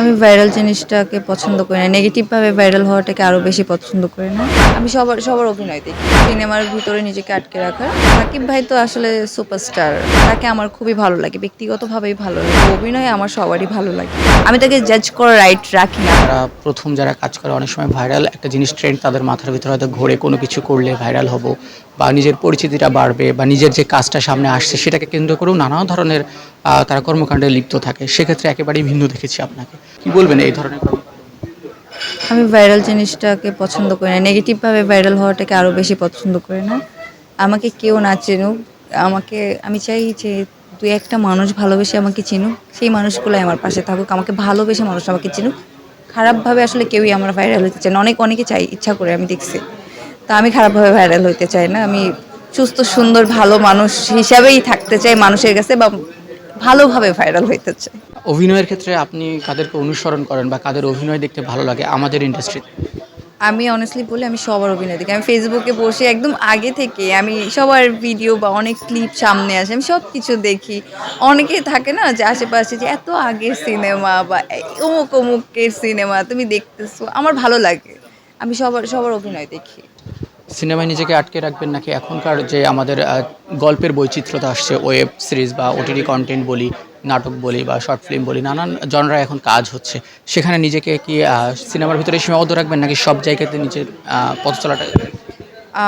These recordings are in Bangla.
আমি ভাইরাল জিনিসটাকে পছন্দ করি না। নেগেটিভভাবে ভাইরাল হওয়াটাকে আরো বেশি পছন্দ করি না। আমি সবার সবার অভিনয় দেখি। সিনেমার ভিতরে নিজেকে আটকে রাখার। সাকিব ভাই তো আসলে সুপারস্টার। তাকে আমার খুবই ভালো লাগে। ব্যক্তিগতভাবেই ভালো লাগে। অভিনয় আমার সবারই ভালো লাগে। আমি তাকে জাজ করার রাইট রাখি না। যারা কাজ করে অনেক সময় ভাইরাল একটা জিনিস ট্রেন্ড তাদের মাথার ভিতরে হয়তো ঘোরে কোনো কিছু করলে ভাইরাল হব বা নিজের পরিচিতিটা বাড়বে বা নিজের যে কাজটা সামনে আসছে সেটাকে কেন্দ্র করেও নানা ধরনের তারা কর্মকাণ্ডে লিপ্ত থাকে। সেক্ষেত্রে একেবারেই ভিন্ন দেখেছি আপনাকে। কি বলবেন এই ধরনের আমি ভাইরাল জিনিসটাকে পছন্দ করি না। নেগেটিভভাবে ভাইরাল হওয়াটাকে আরো বেশি পছন্দ করি না। আমাকে কেউ না চিনুক, আমাকে আমি চাই যে ২-১টা মানুষ ভালোবেসে আমাকে চিনুক। সেই মানুষগুলাই আমার পাশে থাকুক। আমাকে ভালোবেসে মানুষ আমাকে চিনুক। খারাপভাবে আসলে কেউই আমার ভাইরাল হইতে চায় না। অনেকে চাই, ইচ্ছা করে আমি দেখছি। তা আমি খারাপভাবে ভাইরাল হইতে চাই না। আমি সুস্থ, সুন্দর, ভালো মানুষ হিসাবেই থাকতে চাই মানুষের কাছে বা ভালোভাবে ভাইরাল হইতে চাই। অভিনয়ের ক্ষেত্রে আপনি কাদেরকে অনুসরণ করেন বা কাদের অভিনয় দেখতে ভালো লাগে আমাদের ইন্ডাস্ট্রিতে? আমি অনেস্টলি বলি আমি সবার অভিনয় দেখি। আমি ফেসবুকে বসে একদম আগে থেকে আমি সবার ভিডিও বা অনেক ক্লিপ সামনে আসে। আমি সবকিছু দেখি। অনেকে থাকে না যে আশেপাশে যে এত আগের সিনেমা বা অমুক, অমুকের সিনেমা তুমি দেখতেছো। আমার ভালো লাগে। আমি সবার অভিনয় দেখি। সিনেমায় নিজেকে আটকে রাখবেন নাকি এখনকার যে আমাদের গল্পের বৈচিত্র্যতা আসছে, ওয়েব সিরিজ বা ওটিটি কন্টেন্ট বলি, নাটক বলি বা শর্ট ফিল্ম বলি, নানান জনরা এখন কাজ হচ্ছে, সেখানে নিজেকে কি সিনেমার ভিতরে সীমাবদ্ধ রাখবেন নাকি সব জায়গাতে নিজের পথ চলাটা?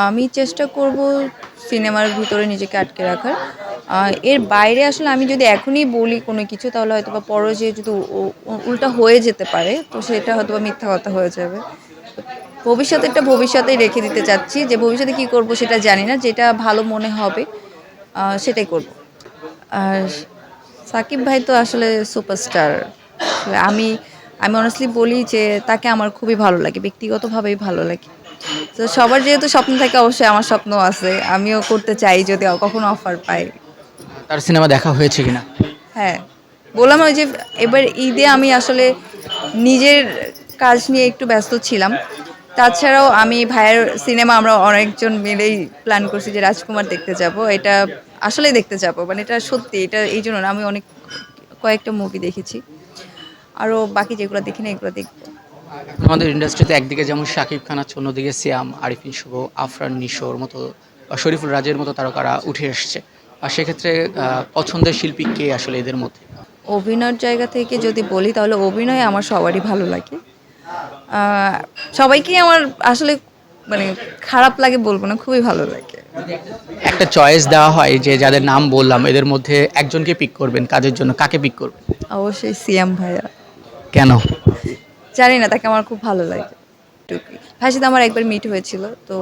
আমি চেষ্টা করব সিনেমার ভিতরে নিজেকে আটকে রাখার। এর বাইরে আসলে আমি যদি এখনই বলি কোনো কিছু তাহলে হয়তোবা পরে যেয়ে যদি উল্টা হয়ে যেতে পারে তো সেটা হয়তোবা মিথ্যা কথা হয়ে যাবে। ভবিষ্যতেরটা ভবিষ্যতেই রেখে দিতে চাচ্ছি যে ভবিষ্যতে কি করব সেটা জানি না। যেটা ভালো মনে হবে সেটাই করব। আর সাকিব ভাই তো আসলে সুপারস্টার। আসলে আমি অনেস্টলি বলি যে তাকে আমার খুবই ভালো লাগে। ব্যক্তিগতভাবেই ভালো লাগে। তো সবার যেহেতু স্বপ্ন থাকে অবশ্যই আমার স্বপ্নও আছে। আমিও করতে চাই যদি কখনো অফার পাই। তার সিনেমা দেখা হয়েছে কিনা? হ্যাঁ, বললাম ওই যে এবার ঈদে আমি আসলে নিজের কাজ নিয়ে একটু ব্যস্ত ছিলাম। তাছাড়াও আমি ভাইয়ের সিনেমা আমরা অনেকজন মিলেই প্ল্যান করছি যে রাজকুমার দেখতে যাব। এটা আসলেই দেখতে যাব। মানে এটা সত্যি এটা এইজন্য না আমি অনেক কয়েকটা মুভি দেখেছি। আরও বাকি যেগুলো দেখি না এগুলো দেখব। আমাদের ইন্ডাস্ট্রিতে একদিকে যেমন শাকিব খান আছে, অন্যদিকে সিয়াম, আরিফিন শুভ, আফরান নিশোর মতো বা শরীফুল রাজের মতো তারকারা উঠে এসছে। আর সেক্ষেত্রে পছন্দের শিল্পী কে আসলে এদের মধ্যে? অভিনয়ের জায়গা থেকে যদি বলি তাহলে অভিনয় আমার সবারই ভালো লাগে। আ সবাইকেই আমার আসলে মানে খারাপ লাগে বলব না, খুবই ভালো লাগে। একটা চয়েস দেওয়া হয় যে যাদের নাম বললাম এদের মধ্যে একজনকে পিক করবেন কাজের জন্য, কাকে পিক করবেন? অবশ্যই সিয়াম ভাইয়া। কেন? জানি না তাকে আমার খুব ভালো লাগে। টুকি। ভাইয়ের সাথে আমার একবার মিট হয়েছিল। তো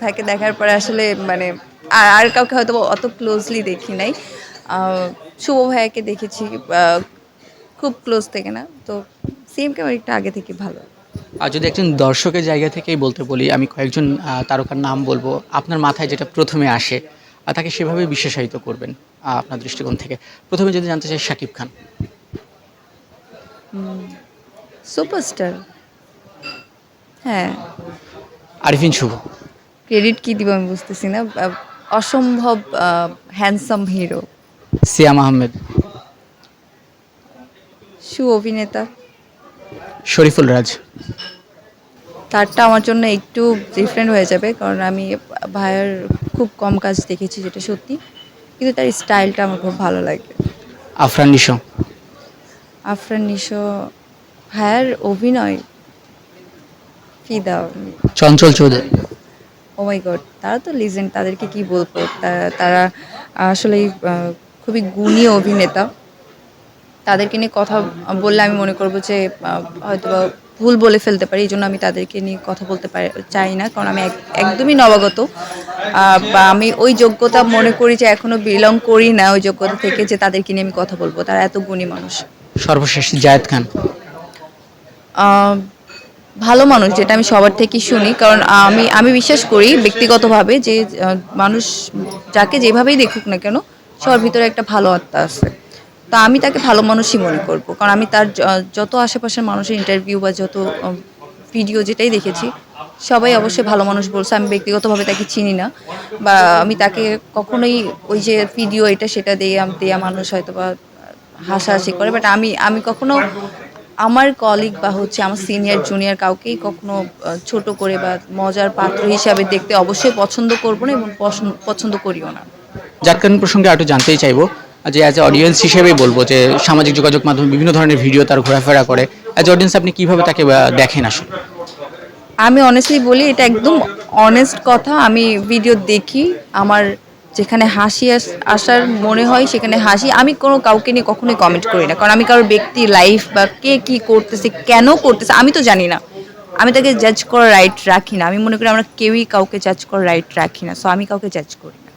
ভাইকে দেখার পরে আসলে মানে আর কাউকে হয়তো অত ক্লোজলি দেখি নাই। আ শুভ ভাইয়াকে দেখেছি আ খুব ক্লোজ থেকে না। তো সিএমকে আমার একটু আগে থেকে ভালো। আর যদি একজন দর্শকের জায়গা থেকেই বলতে বলি, আমি কয়েকজন তারকার নাম বলবো। আপনার মাথায় যেটা ১ম এ আসে তাকে সেভাবে বিশেষায়িত করবেন আপনার দৃষ্টিকোণ থেকে। ১ম এ যদি জানতে চাই শাকিব খান, সুপারস্টার। হ্যাঁ, আরিফিন শুভ, ক্রেডিট কি দিব আমি বুঝতেছি না। অসম্ভব হ্যান্ডসাম হিরো। সিয়াম আহমেদ, অভিনেতা। শরীফুল রাজ। তারটা আমার জন্য একটু ডিফারেন্ট হয়ে যাবে। কারণ আমি ভাইয়ার খুব কম কাজ দেখেছি যেটা সত্যি। কিন্তু তার স্টাইলটা আমার খুব ভালো লাগে। আফরান নিশো, আফরান নিশো ভাইয়ার অভিনয় ফিদা। চঞ্চল চৌধুরী। ও মাই গড! তারা তো লিজেন্ড তাদেরকে কি বলবো? তারা আসলেই খুবই গুণী অভিনেতা। তাদেরকে নিয়ে কথা বললে আমি মনে করব যে হয়তোবা ভুল বলে ফেলতে পারি। এজন্য আমি তাদেরকে নিয়ে কথা বলতে চাই না। কারণ আমি একদমই নবাগত। বা আমি ওই যোগ্যতা মনে করি যে এখনো বিলং করি না ওই যোগ্যতা থেকে যে তাদেরকে নিয়ে আমি কথা বলব। তারা এত গুণী মানুষ। সর্বশেষ জায়েদ খান। আ ভালো মানুষ যেটা আমি সবার থেকেই শুনি। কারণ আমি বিশ্বাস করি ব্যক্তিগতভাবে যে মানুষ যাকে যেভাবেই দেখুক না কেন সবার ভিতরে একটা ভালো আত্মা আছে। তো আমি তাকে ভালো মানুষই মনে করব। কারণ আমি তার যত আশেপাশের মানুষের ইন্টারভিউ বা যত ভিডিও যেটাই দেখেছি সবাই অবশ্যই ভালো মানুষ বলছে। আমি ব্যক্তিগতভাবে তাকে চিনি না। বা আমি তাকে কখনোই ওই যে ভিডিও এটা সেটা দেয়া মানুষ হয়তোবা হাসাহাসি করে। বাট আমি কখনো আমার কলিগ বা হচ্ছে আমার সিনিয়র জুনিয়র কাউকেই কখনো ছোট করে বা মজার পাত্র হিসাবে দেখতে অবশ্যই পছন্দ করব না এবং পছন্দ করিও না। যার কারণ প্রসঙ্গে একটু জানতেই চাইবো যে অ্যাজ এ অডিয়েন্স হিসেবেই বলবো যে সামাজিক যোগাযোগ মাধ্যমে বিভিন্ন ধরনের ভিডিও তার ঘোরাফেরা করে, অ্যাজ অডিয়েন্স আপনি কিভাবে তাকে দেখেন আসলে? আমি অনেস্টলি বলি, এটা একদম অনেস্ট কথা। আমি ভিডিও দেখি, আমার যেখানে হাসি আসার মনে হয় সেখানে হাসি। আমি কোনো কাউকে নিয়ে কখনোই কমেন্ট করি না, কারণ আমি কারোর ব্যক্তি লাইফ বা কে কী করতেছে কেন করতেছে আমি তো জানি না। আমি তাকে জাজ করার রাইট রাখি না। আমি মনে করি আমরা কেউই কাউকে জাজ করার রাইট রাখি না, সো আমি কাউকে জাজ করি না।